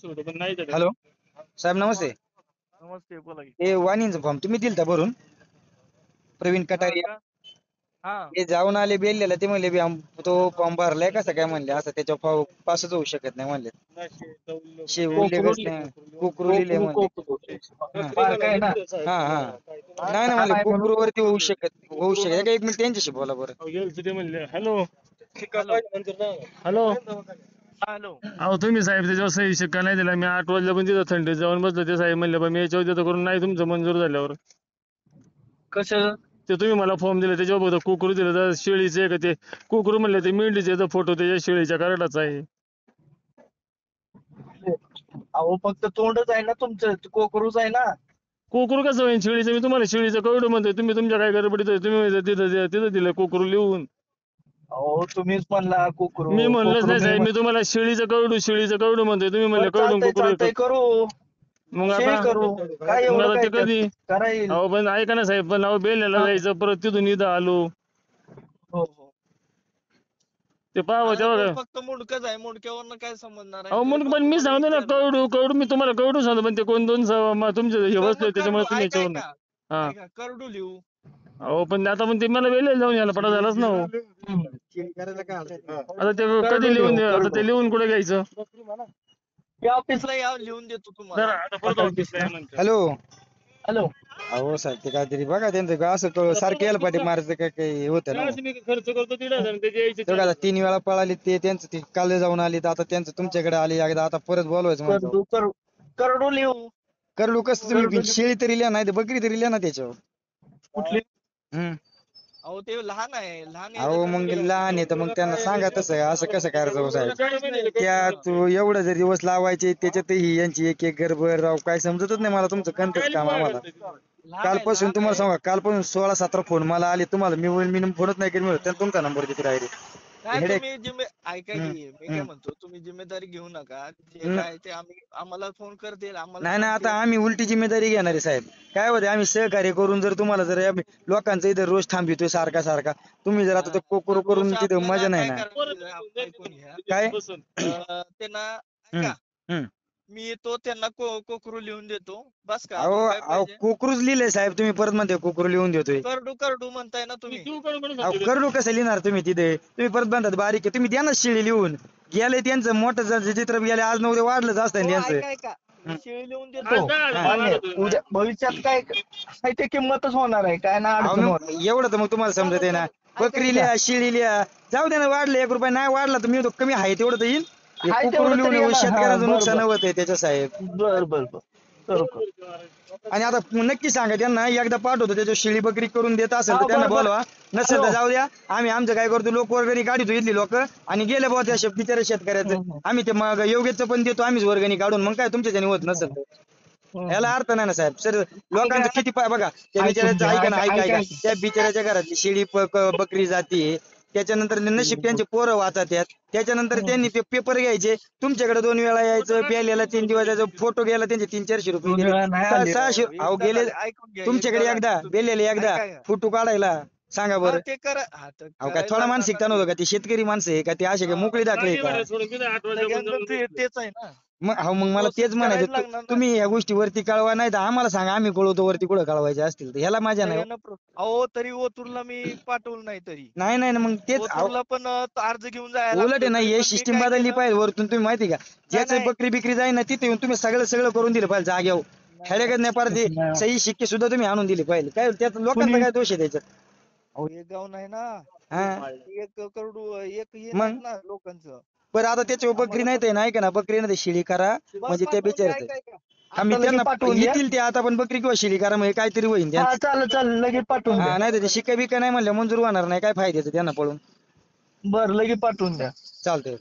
Hello साहेब नमस्ते. नमस्ते, बोला की. ते वाणींचा फॉर्म तुम्ही दिलता भरून? प्रवीण हा कटारिया का? हा ते जाऊन आले बेल्लेला, ते म्हणले बी तो फॉर्म भरलाय कसं काय म्हणले, असं त्याच्या पासच होऊ शकत नाही म्हणले. उल्लेखच नाही, कोकरू लिहिले म्हणले. बारकाय ना. हा हा नाही ना म्हणले कोकरूवरती होऊ शकत का. एक मिनिट त्यांच्याशी बोला बरं. Hello hello hello. हॅलो. अहो तुम्ही साहेब त्याच्यावर सही शिक्का नाही दिला. मी 8 वाजल्या पण तिथं थंडीत जाऊन बसलो. ते साहेब म्हणले बा मी याच्यावर देतो करून, नाही तुमचं मंजूर झाल्यावर. कसं? ते तुम्ही मला फॉर्म दिले त्याच्यावर फक्त कोकरू दिलं, तर शेळीचे आहे का ते कोकरू म्हणले, ते मेंढीचे तर फोटो त्याच्या शेळीच्या कराडाचा आहे. अहो फक्त तोंडच आहे ना तुमचं, कोकरूच आहे ना. कोकरू कसं होईल शेळीचं? मी तुम्हाला शेळीचं कवडं म्हणतोय, तुम्ही तुमच्या काय गडबडीत आहे, तुम्ही म्हणता तिथं दिलं कोकरू लिहून. अहो तुम्हीच म्हणला कोकरू. मी म्हणलंच कोकरू नाही साहेब, मी तुम्हाला शेळीचं कवडू म्हणतोय, तुम्ही म्हणले कवडून चालतंय कोकरू चालतंय, करू मग शेळी आता करू. काय मग एवढं आता काय ते कधी? करा येईल. अहो पण ऐका ना साहेब, पण अहो बेल्याला जायचं, परत तिथून इथं आलो. हो हो. ते पाहावं अरे तेव्हा तो काय. फक्त मुंडकच आहे, मुंडक्यावरनं काय समजणार आहे? अहो ते म्हणून फक्त पण मी मला सांगतो ना विचारलं. कवडू मी तुम्हाला कवडू सांगतो, पण ते कोण दोन तुमचे हे तर बसले मग त्याच्यामुळे करडू तुम्ही ऐका याच्यावर ऐका हा. ऐका, करडू लिहू. अहो पण आता पण ते मला वेळेला जाऊन यायला पडा झालाच ना हो. आता ते कधी करडू लिहून लिहू, आता करडू. ते लिहून कुठे घ्यायचं? या ऑफिसला या, लिहून देतो जरा तुम्हाला. आता परत ऑफिसला या नंतर. हॅलो. हॅलो. अहो साहेब ते काहीतरी बघा त्यांचं असं सारखं यायला पाठी मारायचं काय काही होतं ना. काय मी खर्च करतो 1,500 आणि त्याचे यायचे बघा 3 वेळा पळाली ते त्यांचं, ते काल जाऊन आली, तर आता त्यांचं तुमच्याकडे आली एकदा, आता परत बोलवायचं म्हणतो. करडू लिहू. करडू कसं तुम्ही शेळी तरी लिहा, नाही तर बकरी तरी लिहा ना त्याच्यावर. कुठली? हम्म. अहो ते लहान आहे, लहान अहो मग लहान आहे तर मग त्यांना सांगा तसं, असं कसं करायचं हो साहेब? त्या तू एवढं जर दिवस लावायचे त्याच्यातही यांची एक एक गडबड राव, काय समजतच नाही मला तुमचं कंटच काम आम्हाला. कालपासून तुम्हाला सांगा, कालपासून 16-17 फोन मला आले तुम्हाला, मी फोनच नाही केली, तर तुमचा नंबर देते डायरेक्ट. नाही तुम्ही ऐका की मी काय हम्म. म्हणतो, तुम्ही जिम्मेदारी घेऊ नका. जे काय ते आम्हाला फोन करतील, आम्हाला नाही ना, आता सांगतील. आम्ही उलटी जिम्मेदारी घेणार आहे साहेब. काय होते, आम्ही सहकार्य करून जर तुम्हाला जर लोकांचं इथं रोज थांबितोय सारखा, तुम्ही जर आता कोकरू करून रोज तिथं आपल्याला मजा नाही काय ना. करायचं, ऐकून घ्या. काय त्यांना हम्म. ऐका, हम्म. मी येतो त्यांना कोकरू लिहून देतो, बस का? अहो अजून काय अहो पाहिजे? कोकरूच लिहिलंय साहेब, तुम्ही परत म्हणते कोकरू लिहून देतोय. करडू करडू म्हणताय ना तुम्ही. अहो करडू कसं लिहिणार तुम्ही तिथे? तुम्ही परत म्हणतात बारीक आहे, तुम्ही द्या ना शिळी लिहून. गेले त्यांचं मोठं चित्र गेले, आज नऊ वाढलंच असतं हो, त्यांचं. ऐका ऐका, मी शेळी लिहून देतो. हा. मान्य. उद्या भविष्यात काय काय ते किंमतच होणार आहे, काय ना अहो अडचण मग होणार. एवढं तर मग तुम्हाला समजत आहे ना. बकरी लिहा, शिळी लिहा, जाऊ दे ना. वाढलं 1 रुपया, नाही वाढला तर मी कमी आहे तेवढं तर येईल. हे हाय कोकरू तेवढं तरी लिहून येणार. हा, शेतकऱ्याचं बरं नुकसान बरं होत आहे त्याच्या साहेब. बर बर बर. करू. आणि आता नक्की सांगा त्यांना, एकदा पाठवतो त्याच्या शेळी बकरी करून देत असेल तर हा, त्यांना बरं, बरं. बोलवा, नसेल तर हॅलो. जाऊ द्या. आम्ही आमचं काय करतो, लोक वर्गणी काढतो इथली लोक, आणि गेले बाबा त्या बिचाऱ्या शेतकऱ्याचं आम्ही ते मग योग्यच पण देतो आम्हीच वर्गणी काढून. मग काय तुमच्याच्याने होत नसेल तर याला अर्थ नाही ना साहेब. सर लोकांचं किती बघा, त्या बिचाऱ्याचं ऐका ना, ऐका त्या बिचाऱ्याच्या घरातली शेळी बकरी जाते, त्याच्यानंतर नशीब त्यांचे पोरं वाचतात, त्याच्यानंतर त्यांनी ते पेपर घ्यायचे, तुमच्याकडे 2 वेळा यायचं, प्यायला 3 दिवस यायचं, फोटो घ्यायला त्यांचे 300-400 रुपये दोन गेले, वेळा नाही आले. 600. अहो एकदा गेले झाले. ऐकून घ्या. तुमच्याकडे एकदा, झाले. बेलेले एकदा ऐका. फोटो काढायला सांगा बरं. ते करा. हा, तर अहो काय करायला थोडा लागणार मानसिकता ना नव्हतं का? ते शेतकरी माणसं आहे का? ते असे काय मोकळी दाखले का? सगळ्यांचं तेच आहे ना. मग मग मला तेच प्रोसेस म्हणायचं, करायला लागणार ना. तुम्ही या गोष्टी वरती कळवा, नाही तर आम्हाला सांगा, आम्ही कळवतो वरती कुठं कळवायचे असतील तर. ह्याला माझ्या नाही. अहो तरी ओतूरला मी पाठवलं नाही तरी. नाही मग तेच ओतूरला पण अर्ज घेऊन जायला उलट आहे ना, हे सिस्टीम बदलली पाहिजे वरतून. तुम्ही माहिती का, ज्याचं नाही. बकरी बिकरी जाईल ना, तिथे येऊन तुम्ही सगळं करून दिलं पाहिजे जागेवर. खेड्याकडे नाही पाहिजे, सही शिक्के सुद्धा तुम्ही आणून दिले पाहिजे. काय त्यात लोकांचा काय दोष आहे त्याच्यात? अहो एक गाव नाही ना, हा एक करोड एक हे मग? नाही ना लोकांचं. बरं आता त्याच्यावर बकरी नाही तर ऐका ना, बकरी नाही शिळी करा, म्हणजे त्या बिचारत आम्ही त्यांना येतील ते आता, पण बकरी किंवा शिळी करा, म्हणजे काहीतरी होईल त्यांचं. चालेल लगेच पाठवून द्या. नाही तर ते शिक्का बिक्का नाही म्हणलं मंजूर होणार नाही, काय फायद्याचं त्यांना पळून. बरं लगेच पाठवून द्या. चालतंय.